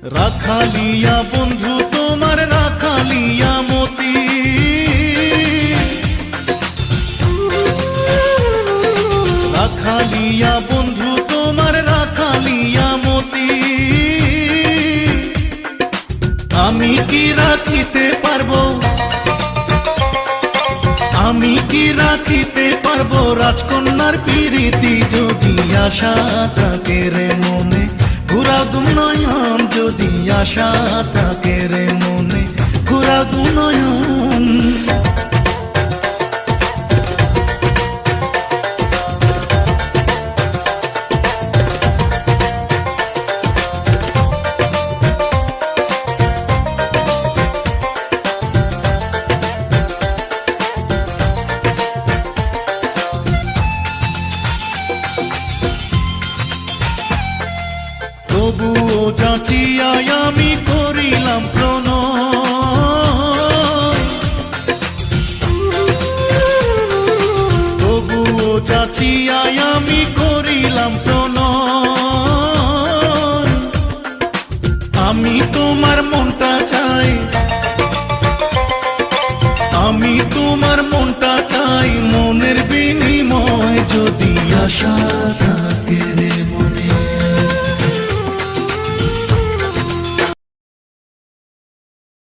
রাখালিয়া বন্ধু তোমার রাখালিয়া মতি, রাখালিয়া বন্ধু তোমার রাখালিয়া মতি। আমি কি রাখিতে পারবো, আমি কি রাখিতে পারবো রাজকন্যার প্রীতি, যদি আশা থাকে রে মনে ঘুরাও দু নয়ন, যদি আশা থাকে রে মনে ঘুরাও দু নয়ন। তবুও যাচিয়াই আমি করিলাম প্রণয়, তবুও যাচিয়াই আমি করিলাম প্রণয়। আমি তোমার মনটা চাই, আমি তোমার মনটা চাই, মনের বিন